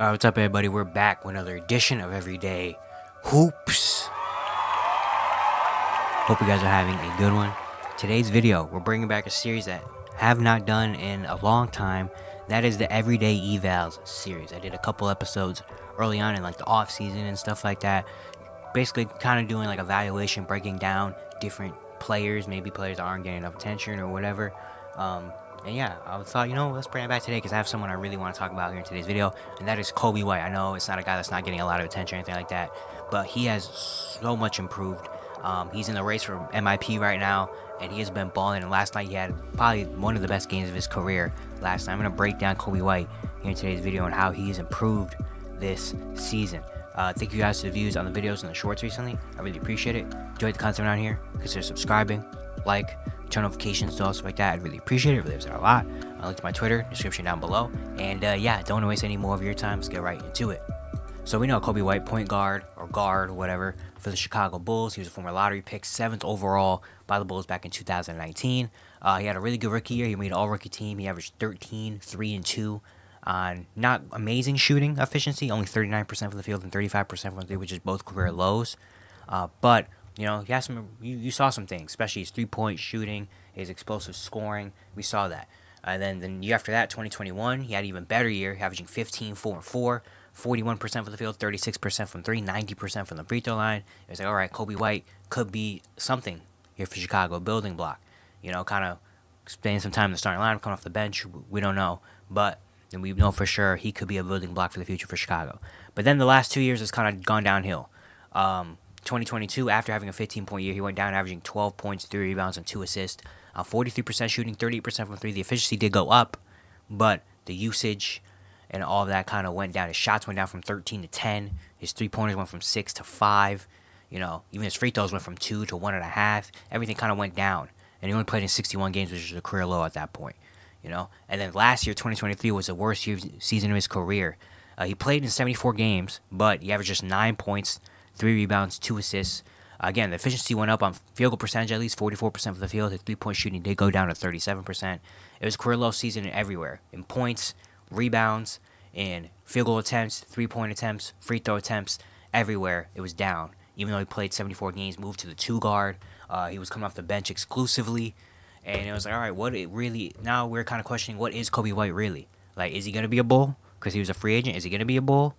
What's up, everybody? We're back with another edition of Everyday Hoops. Hope you guys are having a good one. Today's video, we're bringing back a series that I have not done in a long time. That is the Everyday Evals series. I did a couple episodes early on in like the off season and stuff like that. Basically, kind of doing like evaluation, breaking down different players, maybe players that aren't getting enough attention or whatever. And yeah, I thought, let's bring it back today because I have someone I really want to talk about here in today's video, and that is Coby White. I know it's not a guy that's not getting a lot of attention or anything like that, but he has so much improved. He's in the race for MIP right now, and he has been balling. And last night he had probably one of the best games of his career. Last night, I'm going to break down Coby White here in today's video and how he's improved this season. Thank you guys for the views on the videos and the shorts recently. I really appreciate it. Enjoyed the content around here. Consider subscribing, like, turn notifications to all stuff like that. I'd really appreciate it. Really helps out a lot. I'll link to my Twitter description down below. And yeah, don't want to waste any more of your time. Let's get right into it. So we know Coby White, point guard or guard, whatever, for the Chicago Bulls. He was a former lottery pick, 7th overall by the Bulls back in 2019. He had a really good rookie year. He made an all-rookie team. He averaged 13, 3, and 2 on not amazing shooting efficiency, only 39% from the field and 35% from three, which is both career lows. But he has some. You saw some things, especially his three-point shooting, his explosive scoring. We saw that. And then the year after that, 2021, he had an even better year, averaging 15, 4, and 4, 41% from the field, 36% from three, 90% from the free throw line. It was like, all right, Coby White could be something here for Chicago, a building block. Kind of spending some time in the starting lineup, coming off the bench. We don't know, but we know for sure he could be a building block for the future for Chicago. But then the last 2 years has kind of gone downhill. 2022, after having a 15-point year, he went down, averaging 12 points, 3 rebounds, and 2 assists. 43% shooting, 38% from three. The efficiency did go up, but the usage and all of that kind of went down. His shots went down from 13 to 10. His three-pointers went from 6 to 5. Even his free throws went from 2 to 1.5. Everything kind of went down. And he only played in 61 games, which was a career low at that point. And then last year, 2023, was the worst season of his career. He played in 74 games, but he averaged just 9 points, 3 rebounds, 2 assists. Again, the efficiency went up on field goal percentage, at least 44% from the field. His three-point shooting did go down to 37%. It was a career low season everywhere. In points, rebounds, in field goal attempts, three-point attempts, free throw attempts, everywhere it was down. Even though he played 74 games, moved to the 2-guard. He was coming off the bench exclusively. And it was like, all right, now we're kind of questioning, what is Coby White really? Like, is he going to be a Bull? Because he was a free agent. Is he going to be a Bull?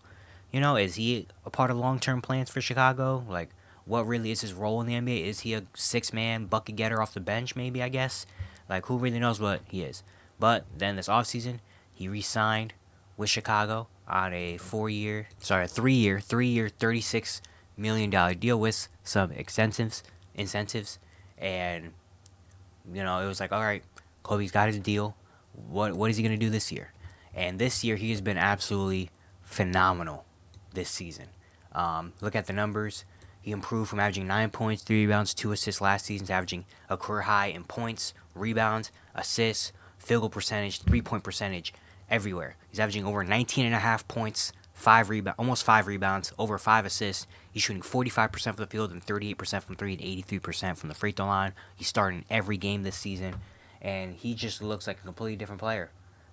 Is he a part of long-term plans for Chicago? Like, what really is his role in the NBA? Is he a six-man bucket getter off the bench, maybe, I guess? Like, who really knows what he is? But then this offseason, he re-signed with Chicago on a 3-year, $36 million deal with some incentives. And, it was like, all right, Coby's got his deal. What is he going to do this year? And this year, he has been absolutely phenomenal this season. Look at the numbers. He improved from averaging 9 points, 3 rebounds, 2 assists last season to averaging a career high in points, rebounds, assists, field goal percentage, three-point percentage, everywhere. He's averaging over 19.5 points, almost 5 rebounds, over 5 assists. He's shooting 45% from the field and 38% from three and 83% from the free throw line. He's starting every game this season, and he just looks like a completely different player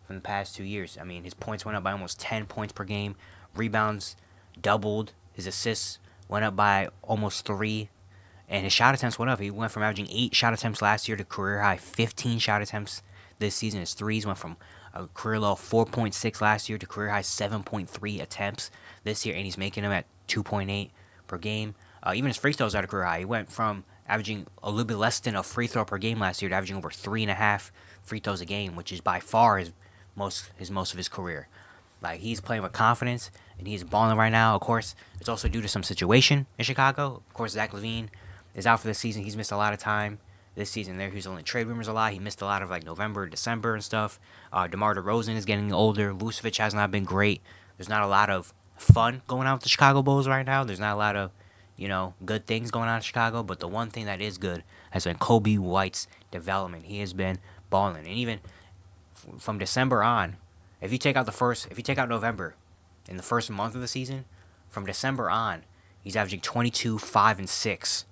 from the past 2 years. I mean, his points went up by almost 10 points per game. Rebounds doubled. His assists went up by almost 3. And his shot attempts went up. He went from averaging 8 shot attempts last year to career high 15 shot attempts this season. His threes went from a career low 4.6 last year to career high 7.3 attempts this year. And he's making them at 2.8 per game. Even his free throws at a career high. He went from averaging a little bit less than a free throw per game last year to averaging over 3.5 free throws a game, which is by far most of his career. Like, he's playing with confidence, and he's balling right now. Of course, it's also due to some situation in Chicago. Of course, Zach LaVine is out for this season. He's missed a lot of time this season there. He's only trade rumors a lot. He missed a lot of, like, November, December and stuff. DeMar DeRozan is getting older. Vucevic has not been great. There's not a lot of fun going on with the Chicago Bulls right now. There's not a lot of, good things going on in Chicago. But the one thing that is good has been Coby White's development. He has been balling. And even from December on, if you take out November in the first month of the season, from December on, he's averaging 22, 5, and 6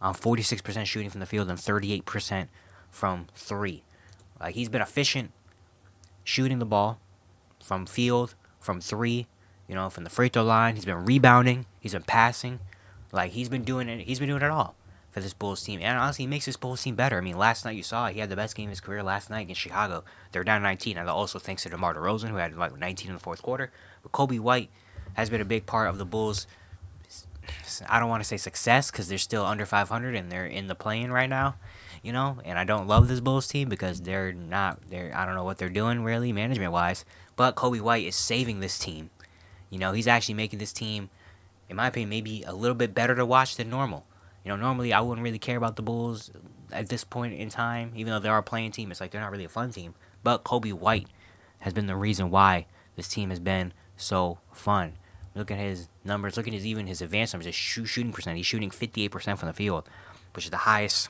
on 46% shooting from the field and 38% from three. He's been efficient shooting the ball from field, from three, You know, from the free throw line, he's been rebounding, he's been passing, like he's been doing it. He's been doing it all for this Bulls team, and honestly, he makes this Bulls team better. I mean, last night you saw it, he had the best game of his career last night against Chicago. They were down 19, and also thanks to DeMar DeRozan, who had like 19 in the fourth quarter. But Coby White has been a big part of the Bulls. I don't want to say success because they're still under 500 and they're in the play-in right now, you know. And I don't love this Bulls team because they're not. I don't know what they're doing really management-wise. But Coby White is saving this team. You know, he's actually making this team, in my opinion, maybe a little bit better to watch than normal. You know, normally I wouldn't really care about the Bulls at this point in time, even though they're a playing team. It's like they're not really a fun team. But Coby White has been the reason why this team has been so fun. Look at his numbers. Look at his advanced numbers. His shooting percent. He's shooting 58% from the field, which is the highest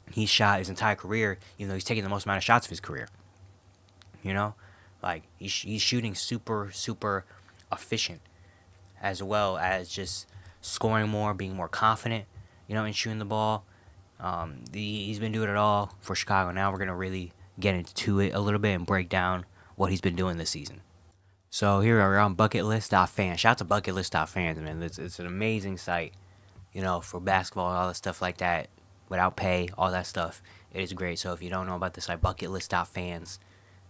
he's shot his entire career, even though he's taking the most amount of shots of his career. You know, like he's shooting super efficient, as well as just scoring more, being more confident. You know, in shooting the ball. He's been doing it all for Chicago. Now we're gonna really get into it a little bit and break down what he's been doing this season. So here we're on bucketlist.fans. Shout out to bucketlist.fans, man. It's an amazing site, you know, for basketball and all that stuff like that. Without pay, all that stuff. It is great. So if you don't know about the site, bucketlist.fans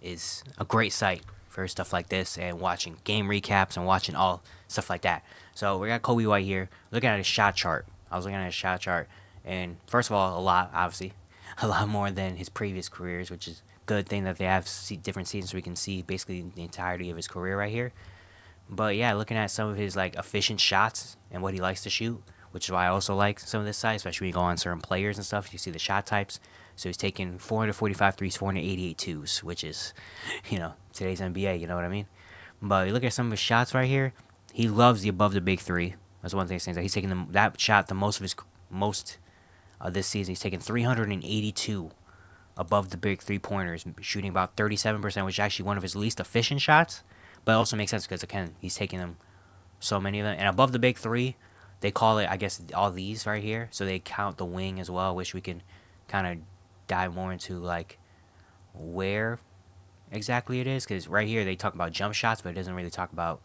is a great site for stuff like this and watching game recaps and watching all stuff like that. So we got Coby White here. Looking at his shot chart. I was looking at his shot chart. And first of all, obviously, a lot more than his previous careers, which is good thing that they have different seasons so we can see basically the entirety of his career right here. But yeah, looking at some of his like efficient shots and what he likes to shoot, which is why I also like some of this site, especially when you go on certain players and stuff. You see the shot types. So he's taking 445 threes, 488 twos, which is, you know, today's NBA. You know what I mean? But you look at some of his shots right here. He loves the above the big three. That's one thing that he's taking that shot the most of this season. He's taken 382. Above the big three-pointers, shooting about 37%, which is actually one of his least efficient shots. But it also makes sense because, again, he's taking them, so many of them. And above the big three, they call it, I guess, all these right here. So they count the wing as well, which we can kind of dive more into, like, where exactly it is. Because right here, they talk about jump shots, but it doesn't really talk about,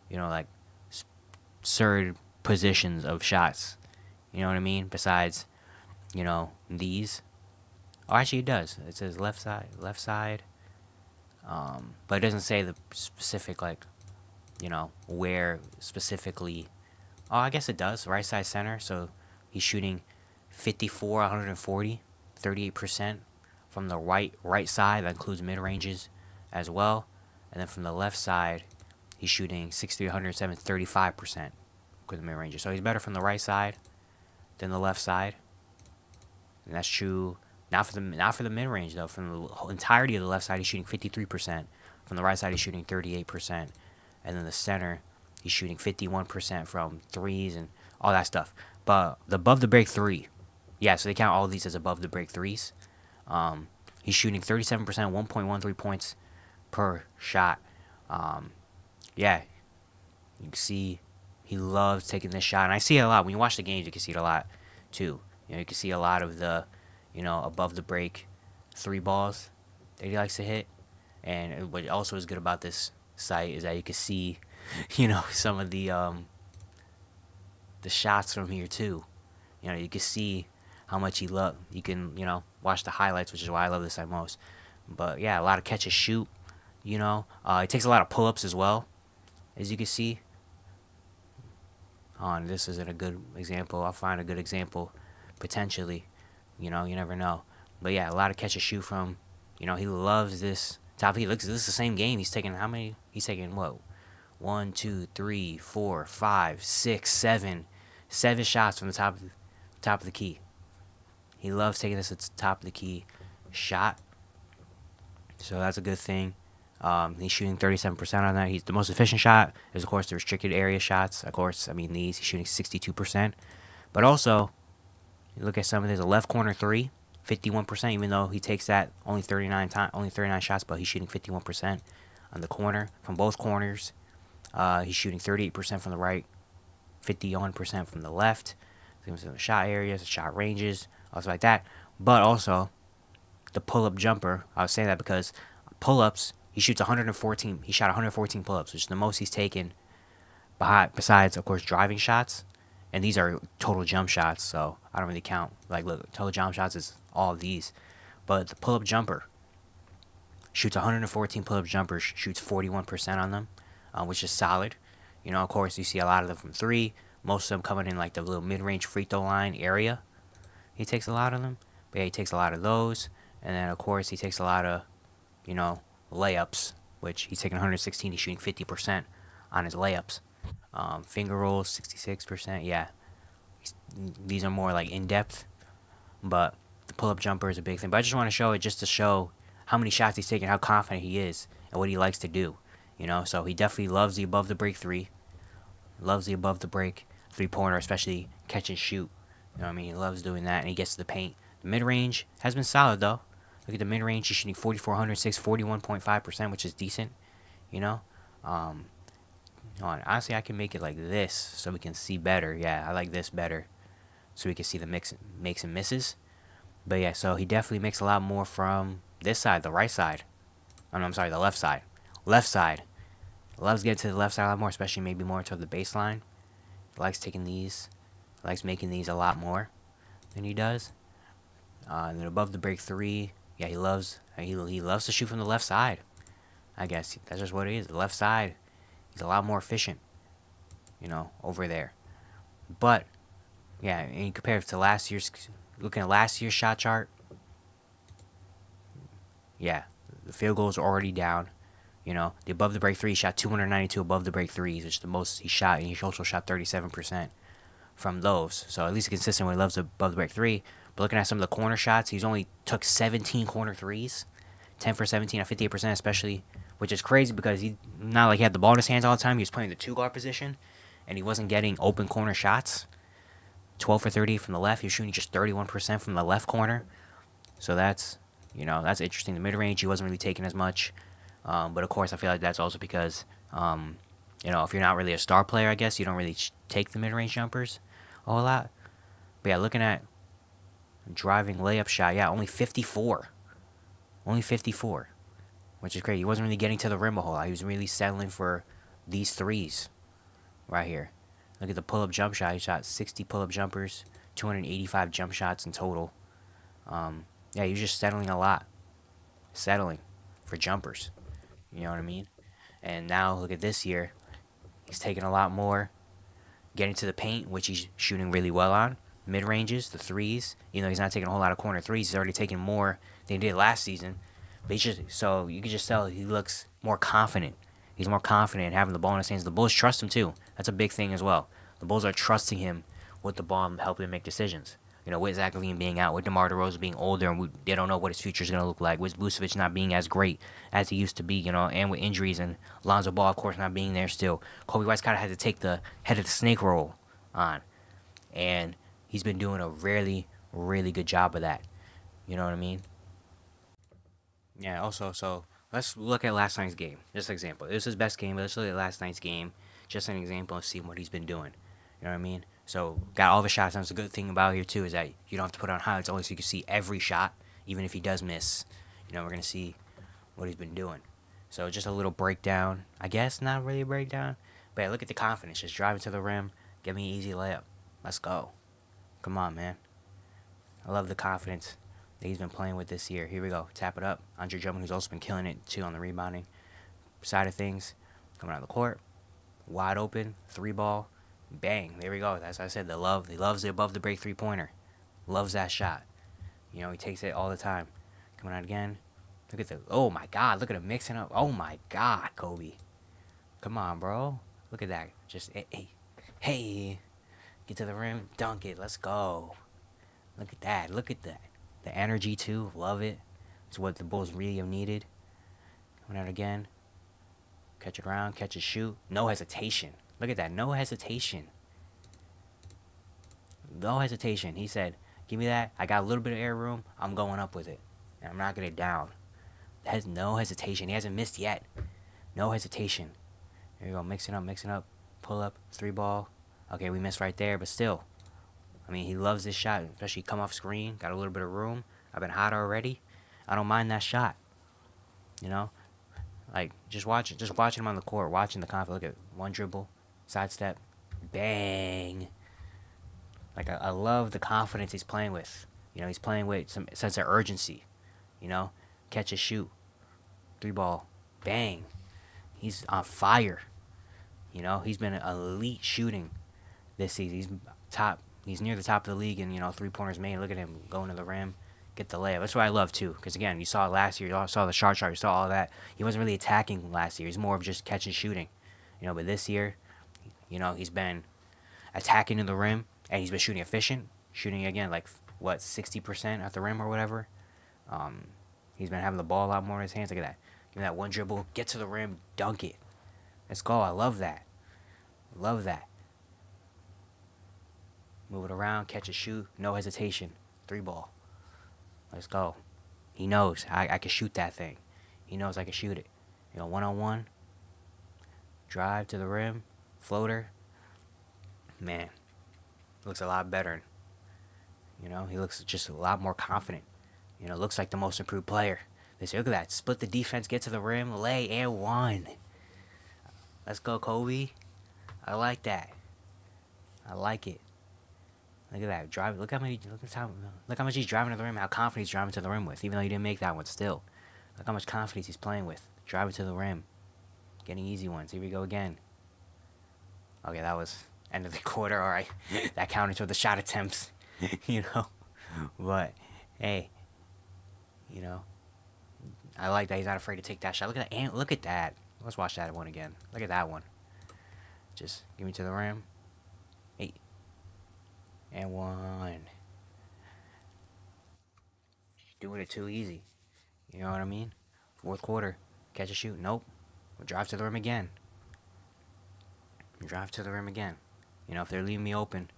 you know, like, certain positions of shots. You know what I mean? Besides, you know, these. Oh, actually, it does. It says left side. But it doesn't say the specific, like, you know, where specifically. Oh, I guess it does. Right side center. So he's shooting 54, 140, 38% from the right side. That includes mid ranges as well. And then from the left side, he's shooting 63, 107, 35% with the mid ranges. So he's better from the right side than the left side. And that's true. Not for the mid range though. From the entirety of the left side, he's shooting 53%. From the right side, he's shooting 38%, and then the center, he's shooting 51% from threes and all that stuff. But the above the break three, yeah. So they count all of these as above the break threes. He's shooting 37%, 1.13 points per shot. Yeah, you can see he loves taking this shot, and I see it a lot when you watch the games. You can see it a lot too. You know, you can see a lot of the, you know, above the break three balls that he likes to hit. And what also is good about this site is that you can see, you know, some of the shots from here too. You know, you can see how much he loves. You can, you know, watch the highlights, which is why I love this site most. But yeah, a lot of catch and shoot. You know, it takes a lot of pull-ups as well, as you can see. And this isn't a good example. I'll find a good example potentially. You know, you never know. But yeah, a lot of catch and shoot from, you know, he loves this top. He looks, this is the same game. He's taking how many? He's taking what? 1, 2, 3, 4, 5, 6, 7. 7 shots from the top of the key. He loves taking this at the top of the key shot. So that's a good thing. He's shooting 37% on that. He's the most efficient shot is, of course, the restricted area shots. Of course, I mean, these, he's shooting 62%. But also, you look at some of these, a left corner three, 51%, even though he takes that only 39 shots, but he's shooting 51% on the corner from both corners. He's shooting 38% from the right, 51% from the left. Things in the shot areas, the shot ranges, also like that. But also, the pull-up jumper. I was saying that because pull-ups, he shoots 114. He shot 114 pull-ups, which is the most he's taken besides, of course, driving shots. And these are total jump shots, so I don't really count. Like, look, total jump shots is all of these. But the pull-up jumper shoots 114 pull-up jumpers, shoots 41% on them, which is solid. You know, of course, you see a lot of them from three. Most of them coming in like the little mid-range free throw line area. He takes a lot of them. But yeah, he takes a lot of those. And then, of course, he takes a lot of, you know, layups, which he's taking 116. He's shooting 50% on his layups. Finger rolls, 66%. Yeah, these are more like in-depth. But the pull-up jumper is a big thing. But I just want to show it just to show how many shots he's taking, how confident he is, and what he likes to do. You know, so he definitely loves the above the break three. Loves the above the break three-pointer, especially catch and shoot. You know what I mean? He loves doing that, and he gets to the paint. The mid-range has been solid, though. Look at the mid-range. He's shooting 4,406, 41.5%, which is decent. You know? Honestly, I can make it like this so we can see better. Yeah, I like this better so we can see the makes and misses. But yeah, so he definitely makes a lot more from this side, the right side. Oh, no, I'm sorry, the left side. Left side. Loves getting to the left side a lot more, especially maybe more toward the baseline. Likes taking these. Likes making these a lot more than he does. And then above the break three, yeah, he loves to shoot from the left side. I guess that's just what it is. The left side, he's a lot more efficient, you know, over there. But yeah, and compared to last year's, looking at last year's shot chart, yeah, the field goals are already down. You know, the above the break three, he shot 292 above the break threes, which is the most he shot, and he also shot 37% from those. So at least consistent when he loves above the break three. But looking at some of the corner shots, he's only took 17 corner threes, 10 for 17 at 58%, especially, which is crazy because he not like he had the ball in his hands all the time. He was playing the two-guard position, and he wasn't getting open corner shots. 12 for 30 from the left. He was shooting just 31% from the left corner. So that's, you know, that's interesting. The mid-range, he wasn't really taking as much. But of course, I feel like that's also because, you know, if you're not really a star player, I guess, you don't really take the mid-range jumpers a whole lot. But yeah, looking at driving layup shot, yeah, only 54. Only 54, which is great. He wasn't really getting to the rim a whole lot. He was really settling for these threes right here. Look at the pull-up jump shot. He shot 60 pull-up jumpers, 285 jump shots in total. Yeah, he was just settling a lot. Settling for jumpers. You know what I mean? And now, look at this year. He's taking a lot more. Getting to the paint, which he's shooting really well on. Mid-ranges, the threes. You know, he's not taking a whole lot of corner threes. He's already taking more than he did last season. But so you can just tell he looks more confident. He's more confident having the ball in his hands. The Bulls trust him, too. That's a big thing as well. The Bulls are trusting him with the ball and helping him make decisions. You know, with Zach LaVine being out, with DeMar DeRozan being older, and they don't know what his future is going to look like. With Vucevic not being as great as he used to be, you know, and with injuries and Lonzo Ball, of course, not being there still. Coby White's kind of had to take the head of the snake roll on. And he's been doing a really, really good job of that. You know what I mean? Yeah, also, so let's look at last night's game. Just an example. It was his best game, but let's look at last night's game. Just an example and see what he's been doing. You know what I mean? So, got all the shots. And that's a good thing about here, too, is that you don't have to put on highlights only so you can see every shot, even if he does miss. You know, we're going to see what he's been doing. So, just a little breakdown. I guess not really a breakdown. But yeah, look at the confidence. Just driving to the rim. Give me an easy layup. Let's go. Come on, man. I love the confidence that he's been playing with this year. Here we go. Tap it up. Andre Drummond, who's also been killing it, too, on the rebounding side of things. Coming out of the court. Wide open. Three ball. Bang. There we go. That's what I said. He loves the above the break three-pointer. Loves that shot. You know, he takes it all the time. Coming out again. Look at the... Oh, my God. Look at him mixing up. Oh, my God, Coby. Come on, bro. Look at that. Just, hey. Get to the rim. Dunk it. Let's go. Look at that. Look at that. The energy, too. Love it. It's what the Bulls really have needed. Coming out again. Catch it around. Catch it, shoot. No hesitation. Look at that. No hesitation. No hesitation. He said, give me that. I got a little bit of air room. I'm going up with it. And I'm knocking it down. Has no hesitation. He hasn't missed yet. No hesitation. There you go. Mixing up. Pull up. Three ball. Okay, we missed right there, but still. I mean, he loves this shot, especially come off screen. Got a little bit of room. I've been hot already. I don't mind that shot. You know? Like, just watching him on the court, watching the confidence. Look at one dribble. sidestep, bang. Like, I love the confidence he's playing with. You know, he's playing with some sense of urgency. You know, catch and shoot, three ball, bang. He's on fire. You know, he's been elite shooting this season. He's top. He's near the top of the league in, you know, 3-pointers made. Look at him going to the rim, get the layup. That's what I love too. Because again, you saw it last year. You saw the shot chart. You saw all that. He wasn't really attacking last year. He's more of just catch and shooting. You know, but this year, you know, he's been attacking to the rim and he's been shooting efficient. Shooting again like what 60% at the rim or whatever. He's been having the ball a lot more in his hands. Look at that. Give me that one dribble, get to the rim, dunk it. Let's go. I love that. Love that. Move it around, catch a shoot, no hesitation. 3-ball. Let's go. He knows I can shoot that thing. He knows I can shoot it. You know, one-on-one. Drive to the rim. Floater. Man. Looks a lot better. You know, he looks just a lot more confident. You know, looks like the most improved player. Look at that. Split the defense, get to the rim, lay, and one. Let's go, Coby. I like that. I like it. Look at that. Drive. Look how much he's driving to the rim, how confident he's driving to the rim with, even though he didn't make that one still. Look how much confidence he's playing with. Driving to the rim. Getting easy ones. Here we go again. Okay, that was end of the quarter. Alright. That counted toward the shot attempts. You know? But, hey. You know? I like that he's not afraid to take that shot. Look at that. Look at that. Let's watch that one again. Look at that one. Just give me to the rim. 8. And 1. Doing it too easy. You know what I mean? Fourth quarter. Catch a shoot. Nope. We'll drive to the rim again. Drive to the rim again. You know, if they're leaving me open,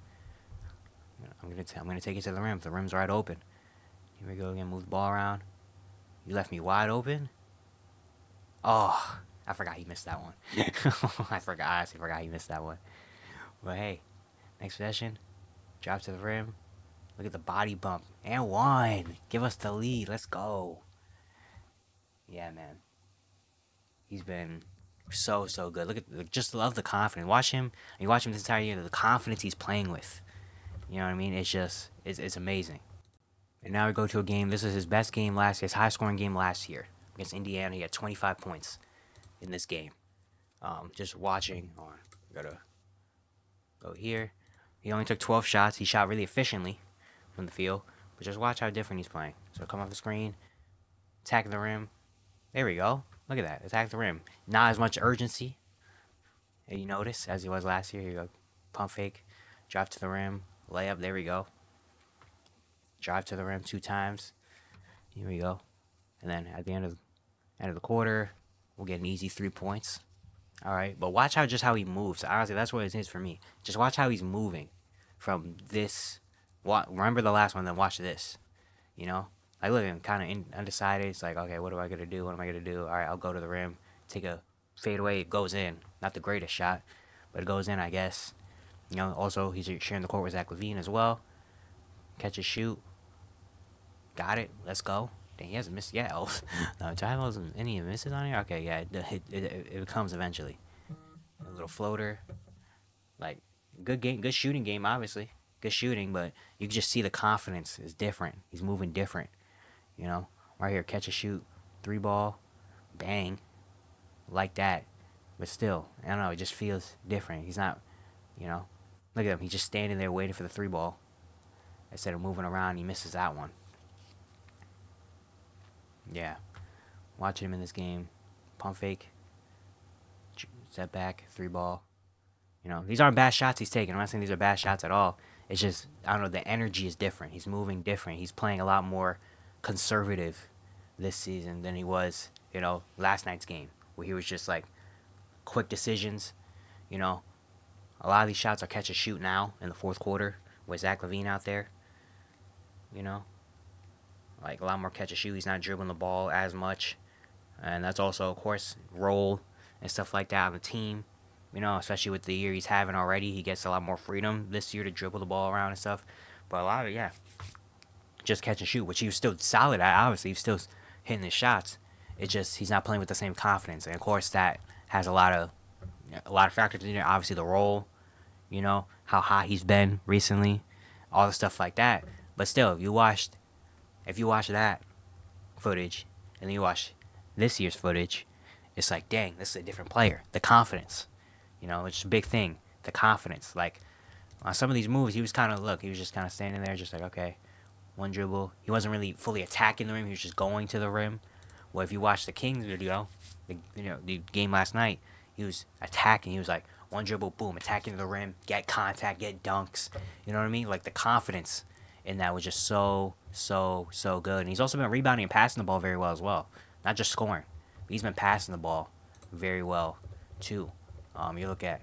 I'm gonna take it to the rim. If the rim's right open. Here we go again. Move the ball around. You left me wide open. Oh, I forgot he missed that one. I honestly forgot he missed that one. But hey, next possession. Drive to the rim. Look at the body bump. And 1. Give us the lead. Let's go. Yeah, man. He's been so good. Look at, just love the confidence. Watch him. You watch him this entire year. The confidence he's playing with. You know what I mean? It's just, it's amazing. And now we go to a game. This is his best game last year. His high scoring game last year against Indiana. He had 25 points in this game. Just watching. Gotta go here. He only took 12 shots. He shot really efficiently from the field. But just watch how different he's playing. So come off the screen. Attack the rim. There we go. Look at that. Attack the rim. Not as much urgency. You notice as he was last year. Here you go. Pump fake. Drive to the rim. Layup. There we go. Drive to the rim 2 times. Here we go. And then at the end of the quarter, we'll get an easy 3 points. All right, but watch how he moves. Honestly, that's what it is for me. Just watch how he's moving from this. Remember the last one, then watch this. You know, I look at him kind of undecided. It's like, okay, what am I gonna do? What am I gonna do? All right, I'll go to the rim, take a fadeaway. It goes in. Not the greatest shot, but it goes in, I guess. You know, also he's sharing the court with Zach LaVine as well. Catch a shoot. Got it. Let's go. Dang, he hasn't missed yet. Oh, no, do I have any misses on here? Okay, yeah, it comes eventually. A little floater. Like, good game, good shooting game, obviously. Good shooting, but you can just see the confidence is different. He's moving different. You know? Right here, catch a shoot. 3-ball. Bang. Like that. But still, I don't know, it just feels different. He's not, you know. Look at him. He's just standing there waiting for the 3-ball. Instead of moving around, he misses that one. Yeah. Watching him in this game. Pump fake. Step back. 3-ball. You know, these aren't bad shots he's taking. I'm not saying these are bad shots at all. It's just, I don't know, the energy is different. He's moving different. He's playing a lot more conservative this season than he was, you know, last night's game. Where he was just like, quick decisions. You know, a lot of these shots are catch and shoot now in the fourth quarter with Zach LaVine out there. You know, like a lot more catch and shoot. He's not dribbling the ball as much. And that's also, of course, role and stuff like that on the team. You know, especially with the year he's having already. He gets a lot more freedom this year to dribble the ball around and stuff. But a lot of it, yeah, just catch and shoot, which he was still solid at. Obviously, he's still hitting his shots. It's just he's not playing with the same confidence. And, of course, that has a lot of, A lot of factors in there. Obviously, the role, how hot he's been recently, all the stuff like that. But still, if you watch that footage and then you watch this year's footage, it's like, dang, this is a different player. The confidence, it's a big thing. The confidence, like on some of these moves, he was just kind of standing there, just like, okay, one dribble. He wasn't really fully attacking the rim. He was just going to the rim. Well, if you watch the Kings video, the game last night, he was attacking. He was like, one dribble, boom, attacking the rim, get contact, get dunks. You know what I mean? Like the confidence in that was just so good. And he's also been rebounding and passing the ball very well as well. Not just scoring. But he's been passing the ball very well too. You look at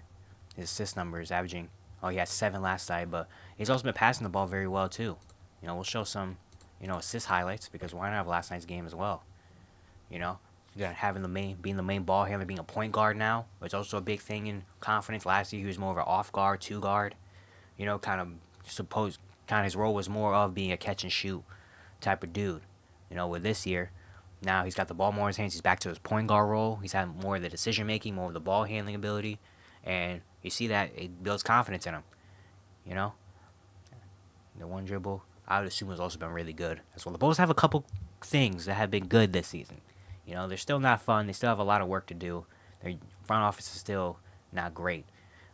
his assist numbers, averaging, he had 7 last night, but he's also been passing the ball very well too. We'll show some, assist highlights, because why not have last night's game as well? Being the main ball handler, being a point guard now, it's also a big thing in confidence. Last year he was more of an off guard, 2 guard. Kind of his role was more of being a catch and shoot type of dude. With this year, now he's got the ball more in his hands. He's back to his point guard role. He's had more of the decision making, more of the ball handling ability, and you see that it builds confidence in him. The one dribble, I would assume, has also been really good as well. The Bulls have a couple things that have been good this season. They're still not fun. They still have a lot of work to do. Their front office is still not great.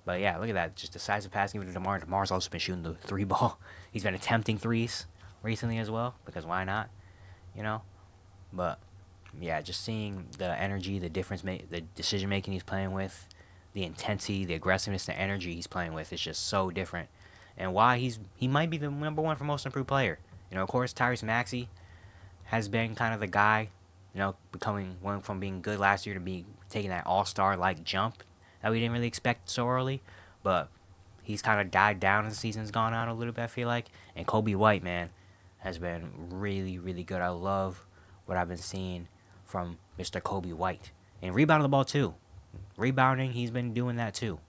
But yeah, look at that. Just the size of passing even to DeMar. DeMar's also been shooting the 3 ball. He's been attempting threes recently as well, because why not? But yeah, just seeing the energy, the difference, the decision making he's playing with, the intensity, the aggressiveness, the energy he's playing with is just so different. And why he might be the number 1 for most improved player. Of course, Tyrese Maxey has been kind of the guy, went from being good last year to taking that all-star like jump that we didn't really expect so early. But he's kind of died down as the season's gone on a little bit, I feel like. And Coby White, man, has been really, really good. I love what I've been seeing from Mr. Coby White. And rebounding the ball too. Rebounding, he's been doing that too.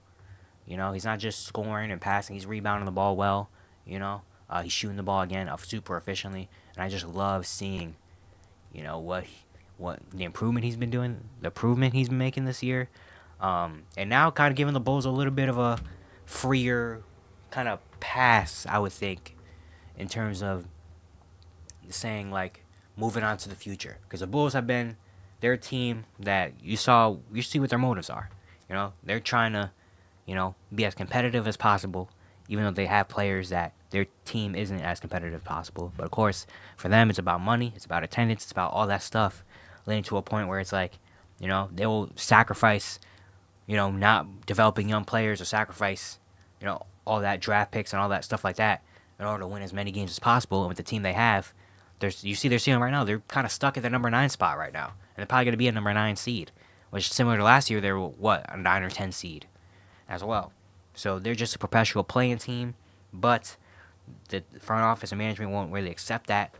He's not just scoring and passing. He's rebounding the ball well. He's shooting the ball again super efficiently. And I just love seeing, what the improvement he's been doing, the improvement he's been making this year. And now kind of giving the Bulls a little bit of a freer kind of pass, I would think, in terms of saying, like, moving on to the future. Because the Bulls have been, they're a team that you see what their motives are. They're trying to, be as competitive as possible, even though they have players that their team isn't as competitive as possible. But of course, for them, it's about money, it's about attendance, it's about all that stuff, leading to a point where it's like, they will sacrifice, not developing young players, or sacrifice, all that draft picks and all that stuff like that in order to win as many games as possible. And with the team they have, you see their ceiling right now. They're kind of stuck at the number 9 spot right now, and they're probably going to be a number 9 seed, which is similar to last year. They were a 9 or 10 seed as well. So they're just a perpetual playing team, but the front office and management won't really accept that,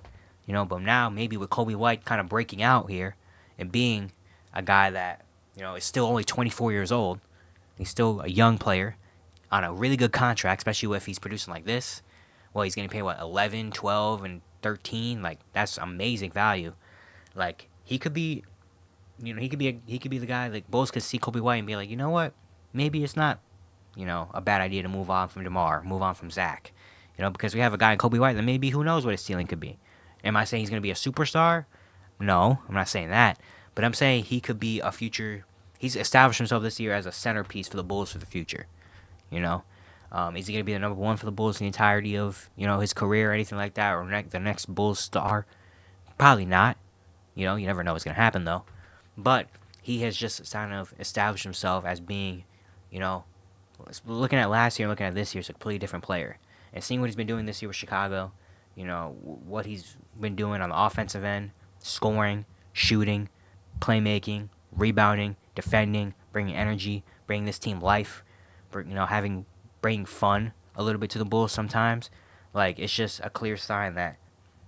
But now maybe with Coby White kind of breaking out here and being a guy that is still only 24 years old, he's still a young player on a really good contract, especially if he's producing like this. Well, he's getting paid 11, 12, and 13. Like, that's amazing value. Like, he could be, he could be the guy. Like, Bulls could see Coby White and be like, you know what? Maybe it's not, a bad idea to move on from DeMar, move on from Zach. Because we have a guy in Coby White that maybe who knows what his ceiling could be. Am I saying he's going to be a superstar? No, I'm not saying that. But I'm saying he could be a future. He's established himself this year as a centerpiece for the Bulls for the future. Is he going to be the number 1 for the Bulls the entirety of, his career or anything like that, or the next Bulls star? Probably not. You never know what's going to happen, though. But he has just kind of established himself as being, looking at last year and looking at this year, is a completely different player. And seeing what he's been doing this year with Chicago, what he's been doing on the offensive end, scoring, shooting, playmaking, rebounding, defending, bringing energy, bringing this team life, bringing fun a little bit to the Bulls sometimes. Like, it's just a clear sign that,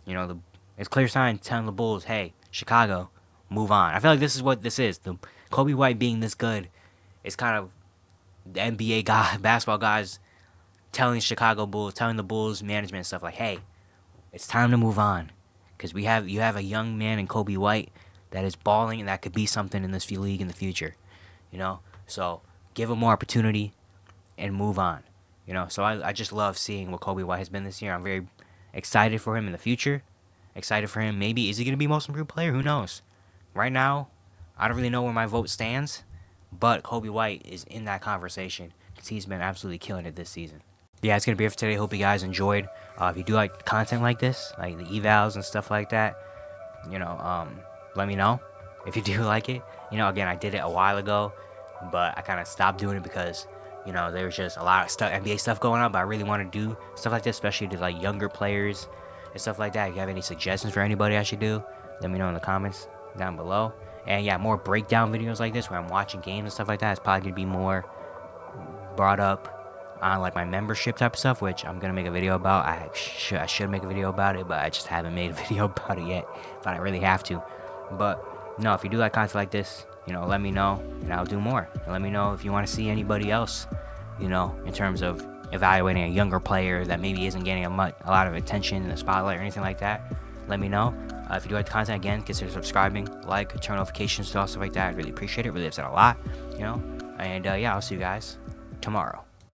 it's a clear sign telling the Bulls, hey, Chicago, move on. I feel like this is what this is. The Coby White being this good is kind of the NBA basketball guys telling the Bulls management and stuff like, hey, it's time to move on. Because you have a young man in Coby White that is balling and that could be something in this league in the future. So give him more opportunity, and move on. You know, so I just love seeing what Coby White has been this year. I'm very excited for him in the future. Excited for him. Maybe, is he going to be most improved player? Who knows? Right now, I don't really know where my vote stands, but Coby White is in that conversation because he's been absolutely killing it this season. Yeah, it's going to be it for today. Hope you guys enjoyed. If you do like content like this, like the evals and stuff like that, you know, let me know if you do like it. You know, again, I did it a while ago, but I kind of stopped doing it because, you know, there was just a lot of stuff, NBA stuff going on, but I really want to do stuff like this, especially to like younger players and stuff like that. If you have any suggestions for anybody I should do, let me know in the comments down below. And yeah, more breakdown videos like this where I'm watching games and stuff like that. It's probably going to be more brought up on like my membership type of stuff, which I'm going to make a video about. I should make a video about it, but I just haven't made a video about it yet, but I really have to. But no, if you do like content like this, you know, let me know and I'll do more. And let me know if you want to see anybody else, you know, in terms of evaluating a younger player that maybe isn't getting a lot of attention in the spotlight or anything like that. Let me know. If you do like the content, again, consider subscribing, like, turn notifications, stuff like that. I'd really appreciate it. Really upset a lot, you know. And yeah, I'll see you guys tomorrow.